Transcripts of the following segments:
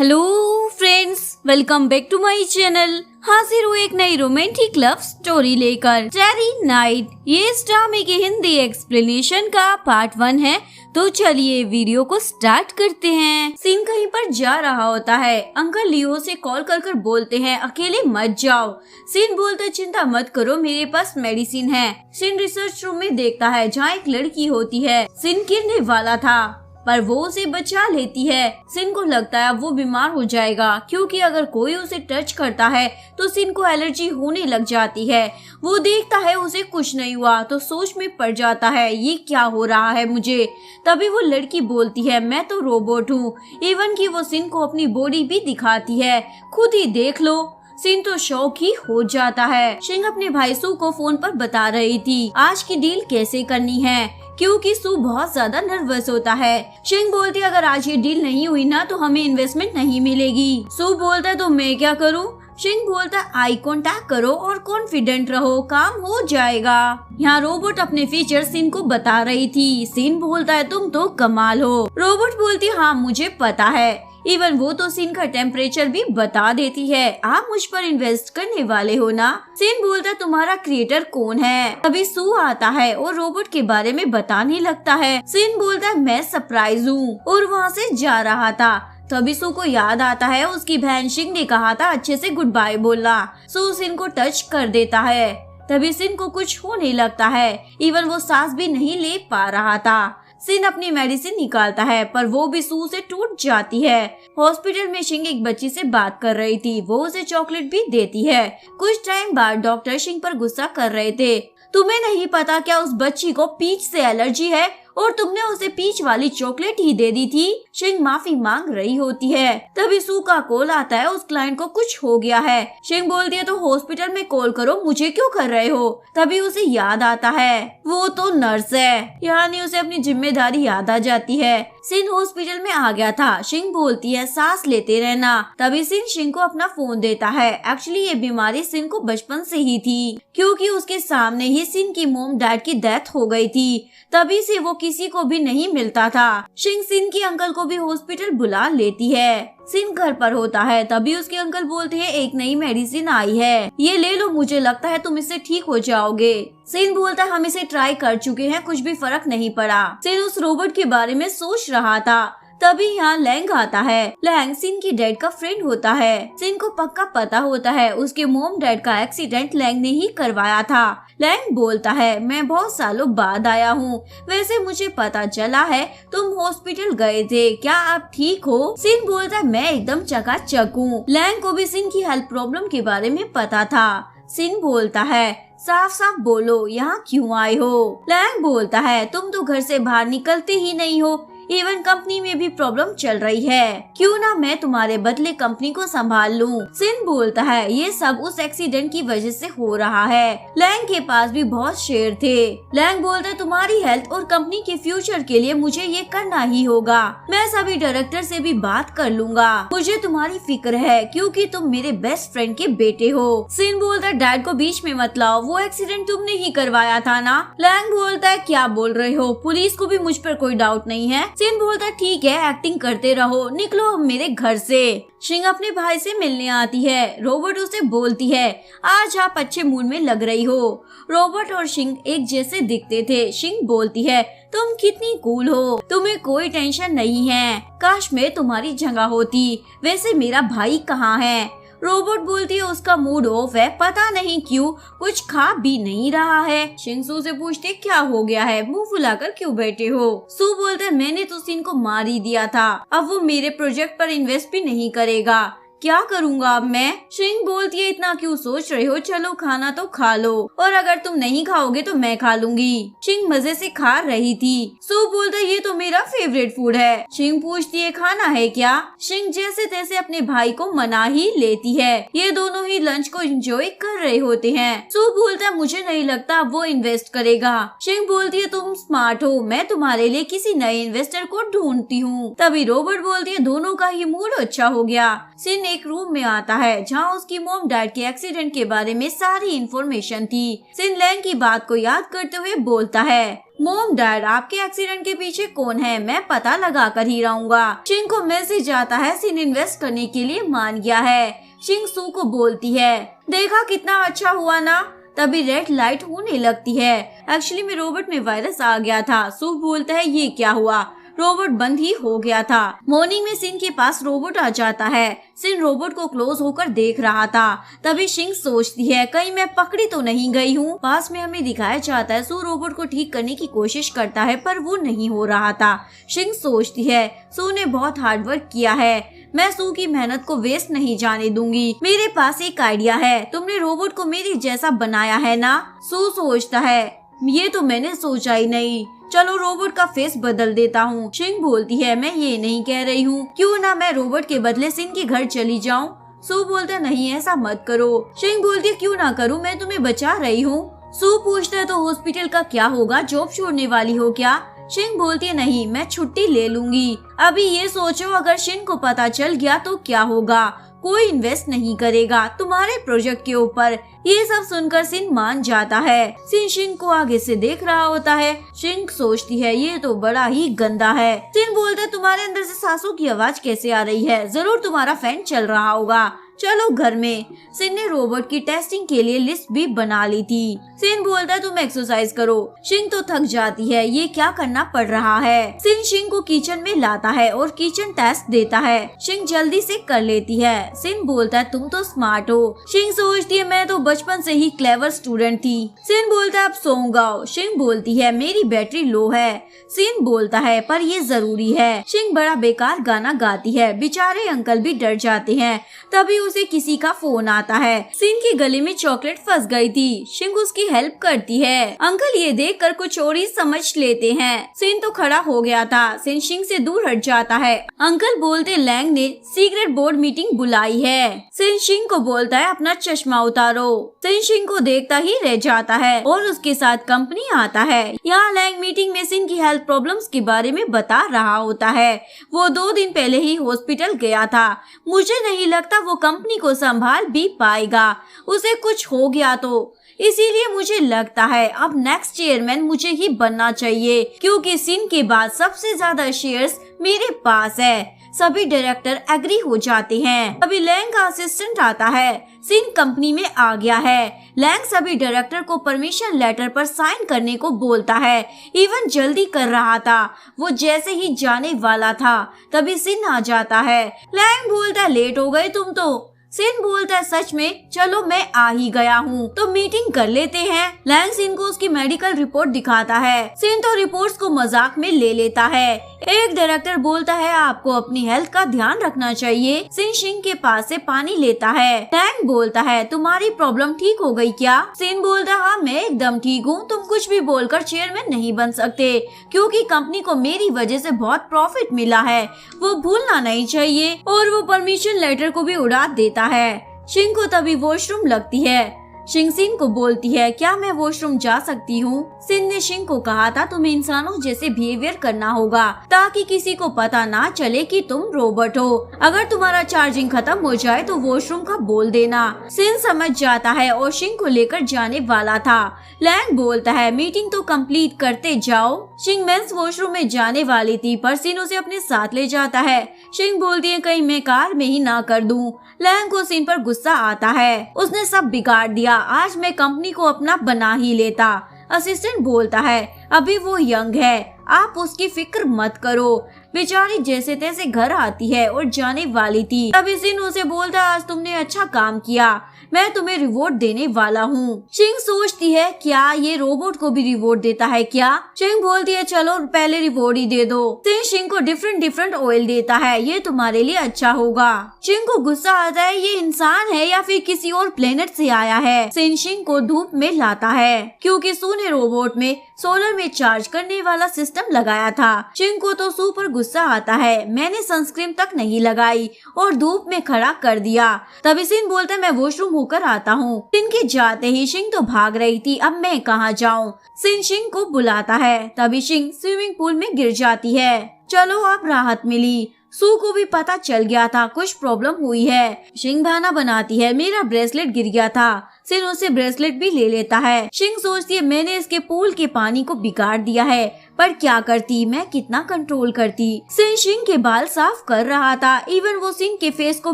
Hello friends, welcome back to my channel. हाजिर हूँ एक नई रोमांटिक लव स्टोरी लेकर, टेरी नाइट। ये इस ड्रामे की हिंदी एक्सप्लेनेशन का पार्ट 1 है। तो चलिए वीडियो को स्टार्ट करते हैं। सीन कहीं पर जा रहा होता है। अंकल लियो से कॉल कर बोलते हैं अकेले मत जाओ। सीन बोलता चिंता मत करो, मेरे पास मेडिसिन है। सीन रिसर्च रूम में देखता है जहाँ एक लड़की होती है। सीन गिरने वाला था पर वो उसे बचा लेती है। सिन को लगता है वो बीमार हो जाएगा क्योंकि अगर कोई उसे टच करता है तो सिन को एलर्जी होने लग जाती है। वो देखता है उसे कुछ नहीं हुआ तो सोच में पड़ जाता है ये क्या हो रहा है मुझे। तभी वो लड़की बोलती है मैं तो रोबोट हूँ। इवन कि वो सिन को अपनी बॉडी भी दिखाती है, खुद ही देख लो। सिन तो शौक ही हो जाता है। शिंग अपने भाई सू को फोन पर बता रही थी आज की डील कैसे करनी है क्योंकि सू बहुत ज्यादा नर्वस होता है। शिंग बोलती है अगर आज ये डील नहीं हुई ना तो हमें इन्वेस्टमेंट नहीं मिलेगी। सू बोलता है तो मैं क्या करूं? शिंग बोलता है आई कांटेक्ट करो और कॉन्फिडेंट रहो, काम हो जाएगा। यहाँ रोबोट अपने फीचर सिन को बता रही थी। सिन बोलता है तुम तो कमाल हो। रोबोट बोलती हाँ मुझे पता है। इवन वो तो सिन का टेम्परेचर भी बता देती है। आप मुझ पर इन्वेस्ट करने वाले हो ना? सिन बोलता तुम्हारा क्रिएटर कौन है? अभी सू आता है और रोबोट के बारे में बताने लगता है। सिन बोलता है मैं सरप्राइज हूँ और वहाँ से जा रहा था। तभी सू को याद आता है उसकी बहन शिंग ने कहा था अच्छे से गुड बाय बोलना। सू सिन को टच कर देता है। तभी सिन को कुछ होने लगता है। इवन वो सांस भी नहीं ले पा रहा था। सिन अपनी मेडिसिन निकालता है पर वो भी सू से टूट जाती है। हॉस्पिटल में शिंग एक बच्ची से बात कर रही थी, वो उसे चॉकलेट भी देती है। कुछ टाइम बाद डॉक्टर शिंग पर गुस्सा कर रहे थे। तुम्हें नहीं पता क्या उस बच्ची को पीच से एलर्जी है और तुमने उसे पीच वाली चॉकलेट ही दे दी थी। शिंग माफी मांग रही होती है। तभी सू का कॉल आता है उस क्लाइंट को कुछ हो गया है। शिंग बोलती है तो हॉस्पिटल में कॉल करो, मुझे क्यों कर रहे हो? तभी उसे याद आता है वो तो नर्स है, यानी उसे अपनी जिम्मेदारी याद आ जाती है। सिन हॉस्पिटल में आ गया था। शिंग बोलती है सांस लेते रहना। तभी सिन शिंग को अपना फोन देता है। एक्चुअली ये बीमारी सिन को बचपन से ही थी क्योंकि उसके सामने ही सिन की मॉम डैड की डेथ हो गई थी। तभी से वो किसी को भी नहीं मिलता था। शिंग सिन के अंकल को भी हॉस्पिटल बुला लेती है। सिन घर पर होता है। तभी उसके अंकल बोलते हैं एक नई मेडिसिन आई है, ये ले लो, मुझे लगता है तुम इससे ठीक हो जाओगे। सिन बोलता है हम इसे ट्राई कर चुके हैं, कुछ भी फर्क नहीं पड़ा। सिन उस रोबोट के बारे में सोच रहा था। तभी यहाँ लैंग आता है। लैंग सिन की डैड का फ्रेंड होता है। सिन को पक्का पता होता है उसके मॉम डैड का एक्सीडेंट लैंग ने ही करवाया था। लैंग बोलता है मैं बहुत सालों बाद आया हूँ, वैसे मुझे पता चला है तुम हॉस्पिटल गए थे, क्या आप ठीक हो? सिन बोलता है मैं एकदम चकाचक हूँ। लैंग को भी सिन की हेल्थ प्रॉब्लम के बारे में पता था। सिन बोलता है साफ साफ बोलो यहाँ क्यों आए हो? लैंग बोलता है तुम तो घर से बाहर निकलते ही नहीं हो, इवन कंपनी में भी प्रॉब्लम चल रही है, क्यों ना मैं तुम्हारे बदले कंपनी को संभाल लूं? सिन बोलता है ये सब उस एक्सीडेंट की वजह से हो रहा है। लैंग के पास भी बहुत शेयर थे। लैंग बोलता है तुम्हारी हेल्थ और कंपनी के फ्यूचर के लिए मुझे ये करना ही होगा। मैं सभी डायरेक्टर से भी बात कर लूंगा। मुझे तुम्हारी फिक्र है क्योंकि तुम मेरे बेस्ट फ्रेंड के बेटे हो। सिन बोलता है डैड को बीच में मत लाओ, वो एक्सीडेंट तुमने ही करवाया था ना? लैंग बोलता है क्या बोल रहे हो, पुलिस को भी मुझ पर कोई डाउट नहीं है। सिन बोलता ठीक है एक्टिंग करते रहो, निकलो अब मेरे घर से। शिंग अपने भाई से मिलने आती है। रोबोट उसे बोलती है आज आप अच्छे मूड में लग रही हो। रोबोट और शिंग एक जैसे दिखते थे। शिंग बोलती है तुम कितनी कूल हो, तुम्हें कोई टेंशन नहीं है, काश मैं तुम्हारी जगह होती। वैसे मेरा भाई कहाँ है? रोबोट बोलती है उसका मूड ऑफ है, पता नहीं क्यों कुछ खा भी नहीं रहा है। शिंग सू से पूछते क्या हो गया है, मुंह फुलाकर क्यों बैठे हो? सू बोलते मैंने तो सिन को मार ही दिया था, अब वो मेरे प्रोजेक्ट पर इन्वेस्ट भी नहीं करेगा, क्या करूँगा अब मैं? शिंग बोलती है इतना क्यों सोच रहे हो, चलो खाना तो खा लो, और अगर तुम नहीं खाओगे तो मैं खा लूंगी। शिंग मजे से खा रही थी। सू बोलता है ये तो मेरा फेवरेट फूड है। शिंग पूछती है खाना है क्या? शिंग जैसे तैसे अपने भाई को मना ही लेती है। ये दोनों ही लंच को एंजॉय कर रहे होते हैं। सू बोलता है मुझे नहीं लगता वो इन्वेस्ट करेगा। शिंग बोलती है तुम स्मार्ट हो, मैं तुम्हारे लिए किसी नए इन्वेस्टर को ढूंढती हूँ। तभी रोबोट बोलती है दोनों का ही मूड अच्छा हो गया। सिन एक रूम में आता है जहाँ उसकी मॉम डैड के एक्सीडेंट के बारे में सारी इन्फॉर्मेशन थी। सिन लैंग की बात को याद करते हुए बोलता है, मॉम डैड आपके एक्सीडेंट के पीछे कौन है, मैं पता लगा कर ही रहूंगा। शिंग को मैसेज आता है, सिन इन्वेस्ट करने के लिए मान गया है। शिंग सू को बोलती है, देखा कितना अच्छा हुआ ना। तभी रेड लाइट होने लगती है। एक्चुअली में रोबोट में वायरस आ गया था। सू बोलता है, ये क्या हुआ, रोबोट बंद ही हो गया था। मॉर्निंग में सिन के पास रोबोट आ जाता है। सिन रोबोट को क्लोज होकर देख रहा था। तभी शिंग सोचती है, कहीं मैं पकड़ी तो नहीं गई हूँ। पास में हमें दिखाया जाता है सू रोबोट को ठीक करने की कोशिश करता है पर वो नहीं हो रहा था। शिंग सोचती है, सू ने बहुत हार्ड वर्क किया है, मैं सू की मेहनत को वेस्ट नहीं जाने दूंगी। मेरे पास एक आइडिया है, तुमने रोबोट को मेरी जैसा बनाया है ना। सू सोचता है, ये तो मैंने सोचा ही नहीं, चलो रोबोट का फेस बदल देता हूँ। शिंग बोलती है, मैं ये नहीं कह रही हूँ, क्यों ना मैं रोबोट के बदले सिन के घर चली जाऊँ। सू बोलता नहीं, ऐसा मत करो। शिंग बोलती है, क्यों ना करूँ, मैं तुम्हें बचा रही हूँ। सू पूछता है, तो हॉस्पिटल का क्या होगा, जॉब छोड़ने वाली हो क्या। शिंग बोलती है, नहीं मैं छुट्टी ले लूंगी। अभी ये सोचो, अगर शिन को पता चल गया तो क्या होगा, कोई इन्वेस्ट नहीं करेगा तुम्हारे प्रोजेक्ट के ऊपर। ये सब सुनकर सिन मान जाता है। सिन शिन को आगे से देख रहा होता है। शिंग सोचती है, ये तो बड़ा ही गंदा है। सिन बोलता है, तुम्हारे अंदर से सांसों की आवाज कैसे आ रही है, जरूर तुम्हारा फैन चल रहा होगा, चलो घर में। सिन ने रोबोट की टेस्टिंग के लिए लिस्ट भी बना ली थी। सिन बोलता है, तुम एक्सरसाइज करो। शिंग तो थक जाती है, ये क्या करना पड़ रहा है। सिन शिंग को किचन में लाता है और किचन टेस्ट देता है। शिंग जल्दी से कर लेती है। सिन बोलता है, तुम तो स्मार्ट हो। शिंग सोचती है, मैं तो बचपन से ही क्लेवर स्टूडेंट थी। सिन बोलता है, अब सो जाओ। शिंग बोलती है, मेरी बैटरी लो है। सिन बोलता है, पर ये जरूरी है। शिंग बड़ा बेकार गाना गाती है। बेचारे अंकल भी डर जाते हैं। तभी उसे किसी का फोन आता है। सिन के गले में चॉकलेट फंस गई थी। शिंग उसकी हेल्प करती है। अंकल ये देखकर कुछ और ही समझ लेते हैं। सिन तो खड़ा हो गया था। सिन शिंग से दूर हट जाता है। अंकल बोलते, लैंग ने सीक्रेट बोर्ड मीटिंग बुलाई है। सिन शिंग को बोलता है, अपना चश्मा उतारो। सिन शिंग को देखता ही रह जाता है और उसके साथ कंपनी आता है। यहाँ लैंग मीटिंग में सिन की हेल्थ प्रॉब्लम्स के बारे में बता रहा होता है। वो 2 दिन पहले ही हॉस्पिटल गया था। मुझे नहीं लगता वो कंपनी को संभाल भी पाएगा, उसे कुछ हो गया तो। इसीलिए मुझे लगता है अब नेक्स्ट चेयरमैन मुझे ही बनना चाहिए, क्योंकि सिन के बाद सबसे ज्यादा शेयर्स मेरे पास है। सभी डायरेक्टर एग्री हो जाते हैं। अभी लैंग का असिस्टेंट आता है। सिन कंपनी में आ गया है। लैंग सभी डायरेक्टर को परमिशन लेटर पर साइन करने को बोलता है। इवन जल्दी कर रहा था। वो जैसे ही जाने वाला था तभी सिन आ जाता है। लैंग बोलता है, लेट हो गए तुम तो। सिन बोलता है, सच में, चलो मैं आ ही गया हूँ, तो मीटिंग कर लेते हैं। लैंग सिन को उसकी मेडिकल रिपोर्ट दिखाता है। सिन तो रिपोर्ट्स को मजाक में ले लेता है। एक डायरेक्टर बोलता है, आपको अपनी हेल्थ का ध्यान रखना चाहिए। सिन शिंग के पास से पानी लेता है। लैंग बोलता है, तुम्हारी प्रॉब्लम ठीक हो गई क्या। सिन बोलता है, हाँ मैं एकदम ठीक हूँ। तुम कुछ भी बोलकर चेयरमैन नहीं बन सकते, क्योंकि कंपनी को मेरी वजह से बहुत प्रॉफिट मिला है, वो भूलना नहीं चाहिए। और वो परमिशन लेटर को भी उड़ा देता है। शिंग को तभी वॉशरूम लगती है। शिंग सिन को बोलती है, क्या मैं वॉशरूम जा सकती हूँ। सिन ने शिंग को कहा था, तुम्हें इंसानों जैसे बिहेवियर करना होगा ताकि किसी को पता ना चले कि तुम रोबोट हो। अगर तुम्हारा चार्जिंग खत्म हो जाए तो वॉशरूम का बोल देना। सिन समझ जाता है और शिंग को लेकर जाने वाला था। लैंग बोलता है, मीटिंग तो कंप्लीट करते जाओ। शिंग मेंस वॉशरूम में जाने वाली थी पर सिन उसे अपने साथ ले जाता है। शिंग बोलती है, कहीं मैं कार में ही ना कर दूं। लैंग को सिन पर गुस्सा आता है। उसने सब बिगाड़ दिया, आज मैं कंपनी को अपना बना ही लेता। असिस्टेंट बोलता है, अभी वो यंग है, आप उसकी फिक्र मत करो। बेचारी जैसे तैसे घर आती है और जाने वाली थी। तभी सिन उसे बोलता है, आज तुमने अच्छा काम किया, मैं तुम्हें रिवॉर्ड देने वाला हूँ। शिंग सोचती है, क्या ये रोबोट को भी रिवॉर्ड देता है क्या। शिंग बोलती है, चलो पहले रिवॉर्ड ही दे दो। सिन शिंग को डिफरेंट ऑयल देता है, ये तुम्हारे लिए अच्छा होगा। शिंग को गुस्सा आता है, ये इंसान है या फिर किसी और प्लेनेट से आया है। सिन शिंग को धूप में लाता है, क्योंकि सू ने रोबोट में सोलर में चार्ज करने वाला सिस्टम लगाया था। शिंग को तो सू पर गुस्सा आता है, मैंने सनस्क्रीन तक नहीं लगाई और धूप में खड़ा कर दिया। तभी सिन बोलता है, मैं वॉशरूम होकर आता हूँ। सिन के जाते ही शिंग तो भाग रही थी, अब मैं कहाँ जाऊँ। सिन शिंग को बुलाता है। तभी शिंग स्विमिंग पूल में गिर जाती है। चलो अब राहत मिली। सू को भी पता चल गया था कुछ प्रॉब्लम हुई है। शिंग बहाना बनाती है मेरा ब्रेसलेट गिर गया था। सिन उसे ब्रेसलेट भी ले लेता है। शिंग सोचती है मैंने इसके पूल के पानी को बिगाड़ दिया है, पर क्या करती, मैं कितना कंट्रोल करती। सिन शिंग के बाल साफ कर रहा था। इवन वो शिंग के फेस को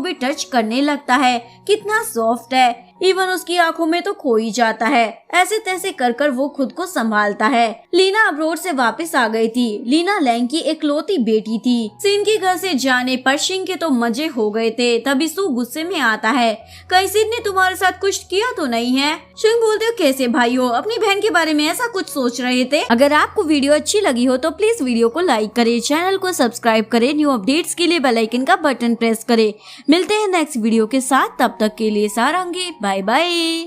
भी टच करने लगता है, कितना सॉफ्ट है। इवन उसकी आंखों में तो खो ही जाता है। ऐसे तैसे कर कर वो खुद को संभालता है। लीना अब्रोड से वापस आ गई थी। लीना लैंग की इकलौती बेटी थी। सिन के घर से जाने पर शिंग के तो मजे हो गए थे। तभी सू गुस्से में आता है, कहीं सिन ने तुम्हारे साथ कुछ किया तो नहीं है? शिंग बोलते हो कैसे भाई हो, अपनी बहन के बारे में ऐसा कुछ सोच रहे थे? अगर आपको वीडियो अच्छी लगी हो तो प्लीज वीडियो को लाइक करे, चैनल को सब्सक्राइब करे, न्यू अपडेट्स के लिए बेल आइकन का बटन प्रेस करे। मिलते हैं नेक्स्ट वीडियो के साथ, तब तक के लिए सारंगी, बाय बाय।